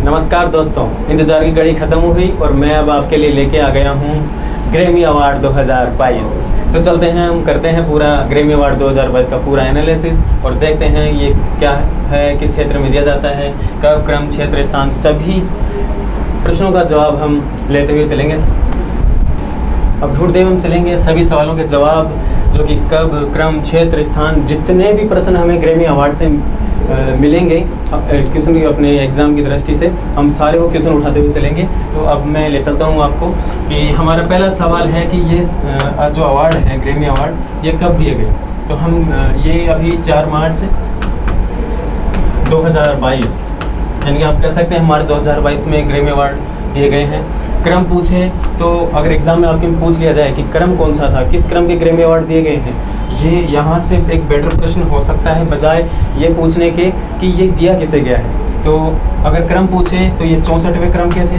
नमस्कार दोस्तों, इंतजार की घड़ी ख़त्म हुई और मैं अब आपके लिए लेके आ गया हूँ ग्रैमी अवार्ड 2022। तो चलते हैं, हम करते हैं पूरा ग्रैमी अवार्ड 2022 का पूरा एनालिसिस और देखते हैं ये क्या है, किस क्षेत्र में दिया जाता है, कब, क्रम, क्षेत्र, स्थान, सभी प्रश्नों का जवाब हम लेते हुए चलेंगे। अब ढूंढते हुए हम चलेंगे सभी सवालों के जवाब, जो कि कब, क्रम, क्षेत्र, स्थान, जितने भी प्रश्न हमें ग्रैमी अवार्ड से मिलेंगे क्वेश्चन की अपने एग्ज़ाम की दृष्टि से, हम सारे वो क्वेश्चन उठाते हुए चलेंगे। तो अब मैं ले चलता हूँ आपको कि हमारा पहला सवाल है कि ये जो अवार्ड है ग्रैमी अवार्ड, ये कब दिए गए। तो हम ये अभी 4 मार्च 2022, यानी कि आप कह सकते हैं हमारे 2022 में ग्रैमी अवार्ड दिए गए हैं। क्रम पूछे तो अगर एग्ज़ाम में आपके पूछ लिया जाए कि क्रम कौन सा था, किस क्रम के ग्रैमी अवार्ड दिए गए हैं, ये यहाँ से एक बेटर प्रश्न हो सकता है बजाय ये पूछने के कि ये दिया किसे गया है। तो अगर क्रम पूछे तो ये 64वें क्रम के थे,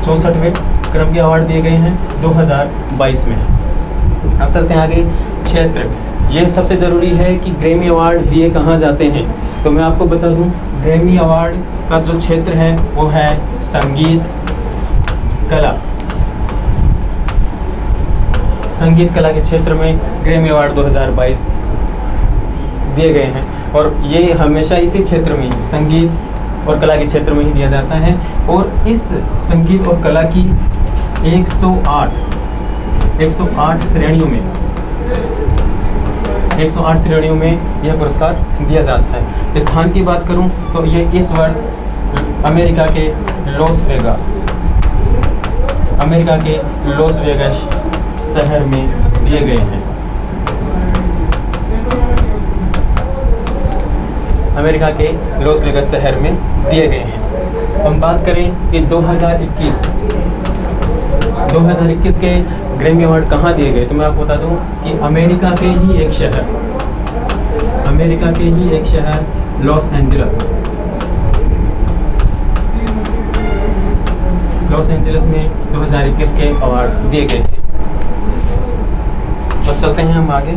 64वें क्रम के अवार्ड दिए गए हैं 2022 में। अब चलते हैं आगे, क्षेत्र। ये सबसे ज़रूरी है कि ग्रैमी अवार्ड दिए कहाँ जाते हैं। तो मैं आपको बता दूं, ग्रैमी अवार्ड का जो क्षेत्र है वो है संगीत कला। संगीत कला के क्षेत्र में ग्रैमी अवार्ड 2022 दिए गए हैं और ये हमेशा इसी क्षेत्र में ही, संगीत और कला के क्षेत्र में ही दिया जाता है। और इस संगीत और कला की 108 श्रेणियों में 108 श्रेणियों में यह पुरस्कार दिया जाता है। स्थान की बात करूं तो ये इस वर्ष अमेरिका के लॉस वेगास शहर में दिए गए हैं। अमेरिका के लॉस वेगास शहर में दिए गए हैं। हम बात करें कि 2021 के ग्रैमी अवार्ड कहाँ दिए गए, तो मैं आपको बता दूं कि अमेरिका के ही एक शहर लॉस एंजल्स में 2021 के अवार्ड दिए गए थे। तो चलते हैं हम आगे।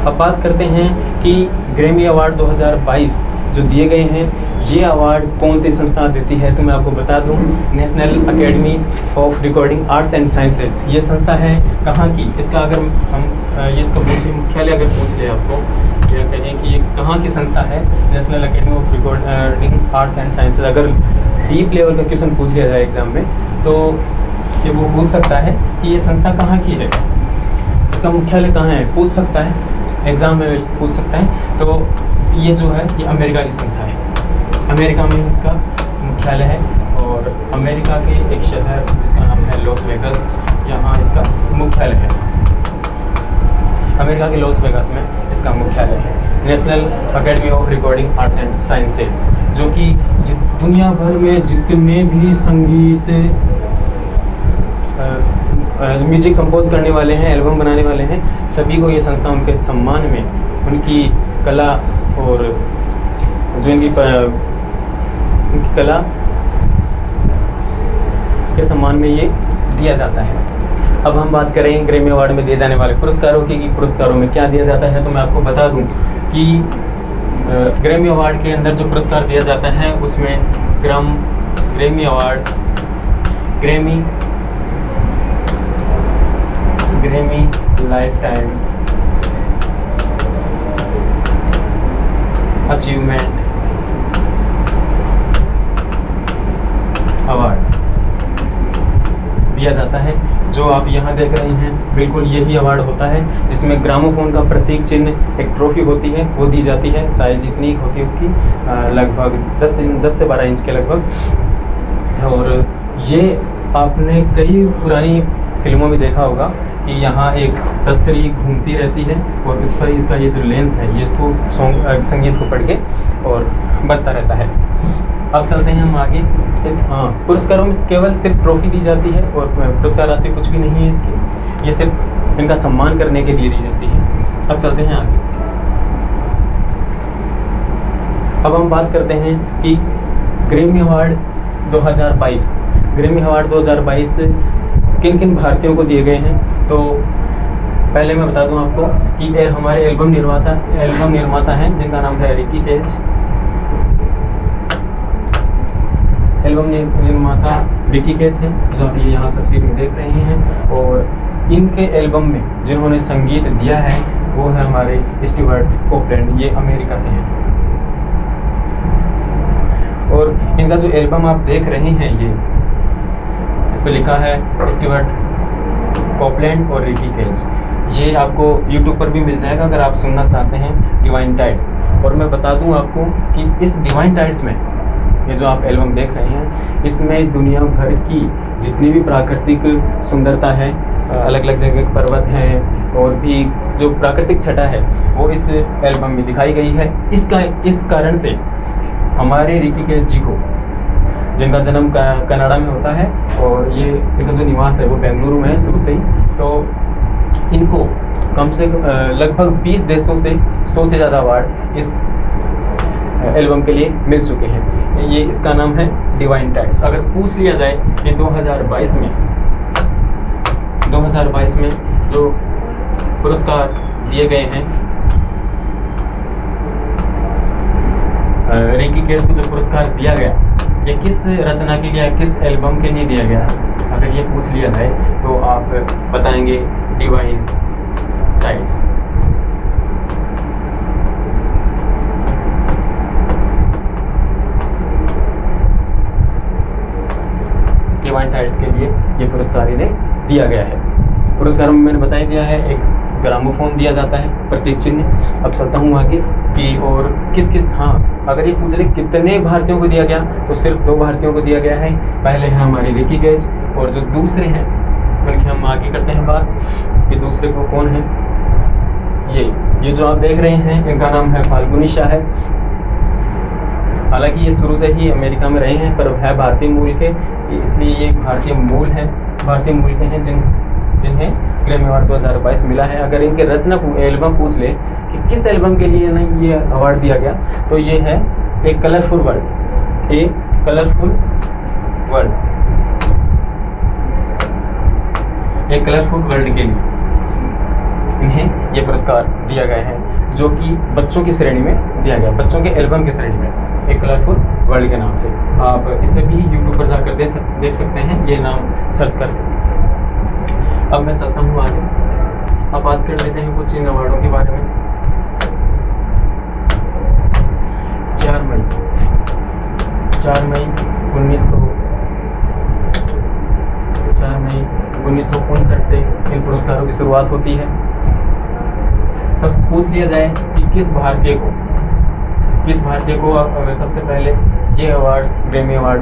अब बात करते हैं कि ग्रैमी अवार्ड 2022 जो दिए गए हैं, ये अवार्ड कौन सी संस्था देती है। तो मैं आपको बता दूं, national academy of recording arts and sciences ये संस्था है कहाँ की। इसका अगर हम इसका मुख्यालय अगर पूछ ले आपको, या कहें कि ये कहाँ की संस्था है, national academy of recording arts and sciences, अगर डीप लेवल का क्वेश्चन पूछ लिया जाए एग्जाम में तो ये वो पूछ सकता है कि ये संस्था कहाँ की है, इसका मुख्यालय कहाँ है, पूछ सकता है एग्जाम में, पूछ सकता है। तो ये जो है ये अमेरिका की संस्था है, अमेरिका में इसका मुख्यालय है और अमेरिका के एक शहर जिसका नाम है लॉस वेगास, यहाँ इसका मुख्यालय है। अमेरिका के लॉस वेगास में इसका मुख्यालय है, national academy of recording arts and sciences, जो कि दुनिया भर में जितने भी संगीत म्यूजिक कंपोज करने वाले हैं, एल्बम बनाने वाले हैं, सभी को ये संस्था उनके सम्मान में, उनकी कला और जो इनकी कला के सम्मान में ये दिया जाता है। अब हम बात करें ग्रैमी अवार्ड में दिए जाने वाले पुरस्कारों की कि पुरस्कारों में क्या दिया जाता है। तो मैं आपको बता दूं कि ग्रैमी अवार्ड के अंदर जो पुरस्कार दिया जाता है उसमें Grammy award, Grammy life time achievement award दिया जाता है। जो आप यहाँ देख रहे हैं बिल्कुल यही अवार्ड होता है, जिसमें ग्रामोफोन का प्रतीक चिन्ह एक ट्रॉफी होती है, वो दी जाती है। साइज जितनी होती है उसकी लगभग 10 से 12 इंच के लगभग। और ये आपने कई पुरानी फिल्मों में देखा होगा कि यहाँ एक तस्करी घूमती रहती है और उस पर इसका ये जो लेंस है ये इसको संगीत को पढ़ के और बजता रहता है। अब चलते हैं हम आगे। पुरस्कारों में केवल सिर्फ ट्रॉफी दी जाती है और पुरस्कार राशि कुछ भी नहीं है इसकी, ये सिर्फ इनका सम्मान करने के लिए दी जाती है। अब चलते हैं आगे। अब हम बात करते हैं कि ग्रैमी अवार्ड 2022 किन किन भारतीयों को दिए गए हैं। तो पहले मैं बता दूं आपको कि हमारे एल्बम निर्माता हैं जिनका नाम है रिकी केज। एल्बम निर्माता रिकी कैच हैं, जो आप ये यहाँ तस्वीर में देख रहे हैं। और इनके एल्बम में जिन्होंने संगीत दिया है वो है हमारे स्टीवर्ट कोपलैंड, ये अमेरिका से हैं। और इनका जो एल्बम आप देख रहे हैं ये इस पर लिखा है स्टीवर्ट कोपलैंड और रिकी कैच। ये आपको YouTube पर भी मिल जाएगा अगर आप सुनना चाहते हैं, डिवाइन टाइड्स। और मैं बता दूं आपको कि इस डिवाइन टाइड्स में ये जो आप एल्बम देख रहे हैं इसमें दुनिया भर की जितनी भी प्राकृतिक सुंदरता है, अलग अलग जगह पर्वत हैं और भी जो प्राकृतिक छटा है वो इस एल्बम में दिखाई गई है। इस कारण से हमारे रिकी कैच जी को, जिनका जन्म कनाडा में होता है और ये इनका जो निवास है वो बेंगलुरु में है शुरू से ही, तो इनको कम से लगभग 20 देशों से 100 से ज़्यादा अवार्ड इस एल्बम के लिए मिल चुके हैं। ये इसका नाम है डिवाइन टाइड्स। अगर पूछ लिया जाए कि 2022 में जो पुरस्कार दिए गए हैं, रिकी कैच को जो पुरस्कार दिया गया ये किस रचना के लिए, किस एल्बम के लिए दिया गया, अगर ये पूछ लिया जाए तो आप बताएंगे डिवाइन टाइड्स। डिवाइन टाइड्स के लिए ये पुरस्कार इन्हें दिया गया है। पुरस्कार में मैंने बता दिया है, एक ग्रामोफोन दिया जाता है, प्रतीक चिन्ह। अब चलता हूँ आगे कि और किस किस, हाँ अगर ये पूछ रहे कितने भारतीयों को दिया गया तो सिर्फ 2 भारतीयों को दिया गया है। पहले हैं हमारे रिकी कैच और जो दूसरे हैं उनकी हम आगे करते हैं बात कि दूसरे को कौन है। ये जो आप देख रहे हैं इनका नाम है फाल्गुनी शाह है। हालांकि ये शुरू से ही अमेरिका में रहे हैं पर है भारतीय मूल के, इसलिए ये भारतीय मूल के हैं जिन्हें ग्रैमी अवार्ड 2022 मिला है। अगर इनके रचना एल्बम पूछ ले कि किस एल्बम के लिए ना ये अवार्ड दिया गया तो ये है ए कलरफुल वर्ल्ड। ए कलरफुल वर्ल्ड के लिए इन्हें ये पुरस्कार दिया गया है, जो कि बच्चों की श्रेणी में दिया गया, बच्चों के एल्बम की श्रेणी में, एक कलरफुल वर्ल्ड के नाम से। आप इसे भी YouTube पर जाकर देख सकते हैं, ये नाम सर्च करके। अब मैं चलता हूँ आगे, अब बात कर लेते हैं कुछ इन अवार्डों के बारे में। 4 मई 1959 से इन पुरस्कारों की शुरुआत होती है। सबसे पूछ लिया जाए कि किस भारतीय को सबसे पहले ये अवार्ड ग्रैमी अवार्ड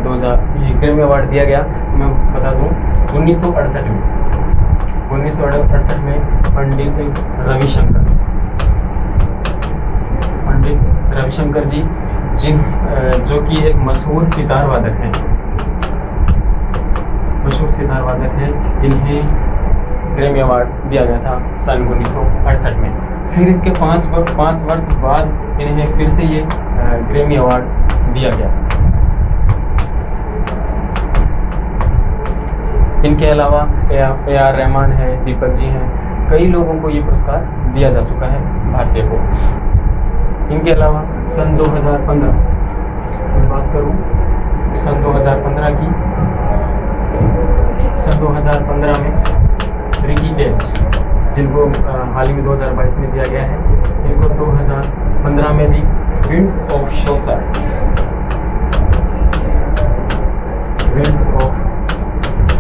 दिया गया, तो मैं बता दूं 1968 में पंडित रविशंकर जी जो कि एक मशहूर सितार वादक हैं, इन्हें ग्रैमी अवार्ड दिया गया था सन 1968 में। फिर इसके 5 वर्ष बाद इन्हें फिर से ये ग्रैमी अवार्ड दिया गया। इनके अलावा AR रहमान है, दीपक जी हैं, कई लोगों को ये पुरस्कार दिया जा चुका है भारतीय को। इनके अलावा सन 2015 मैं बात करूं सन 2015 की, सन 2015 में रिकी कैच, जिनको हाल ही में 2022 में दिया गया है, इनको 2015 में दी विंड्स ऑफ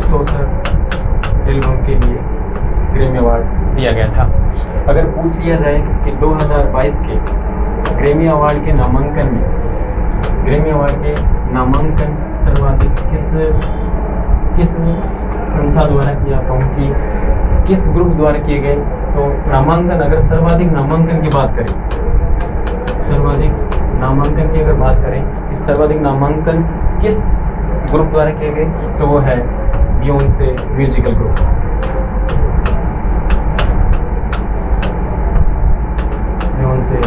सोसर एल्बम के लिए ग्रैमी अवार्ड दिया गया था। अगर पूछ लिया जाए कि 2022 के ग्रैमी अवार्ड के नामांकन सर्वाधिक किस संस्था द्वारा किया, कहूँ कि किस ग्रुप द्वारा किए गए, तो नामांकन, अगर सर्वाधिक नामांकन की बात करें, कि सर्वाधिक नामांकन किस ग्रुप द्वारा किए गए, तो वो है बियोंसे म्यूजिकल ग्रुप। बियोंसे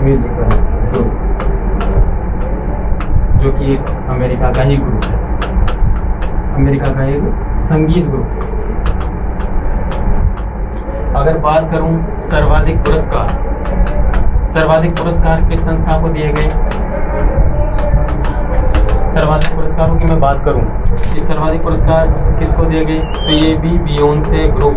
म्यूजिकल ग्रुप, जो कि एक अमेरिका का ही ग्रुप है, अमेरिका का एक संगीत ग्रुप है। अगर बात करूं सर्वाधिक पुरस्कार किस संस्था को दिए गए, सर्वाधिक पुरस्कारों की मैं बात करूं, इस सर्वाधिक पुरस्कार किसको दिए गए, तो ये भी बियोंसे ग्रुप,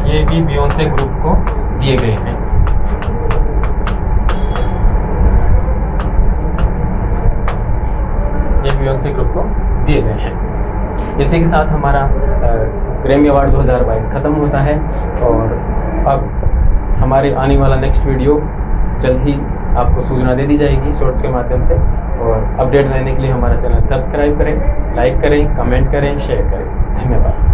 ये भी बियोंसे ग्रुप को दिए गए हैं। ये बियोंसे ग्रुप को दिए गए हैं। इसी के साथ हमारा ग्रैमी अवार्ड 2022 ख़त्म होता है और अब हमारे आने वाला नेक्स्ट वीडियो जल्द ही आपको सूचना दे दी जाएगी शॉर्ट्स के माध्यम से। और अपडेट रहने के लिए हमारा चैनल सब्सक्राइब करें, लाइक करें, कमेंट करें, शेयर करें। धन्यवाद।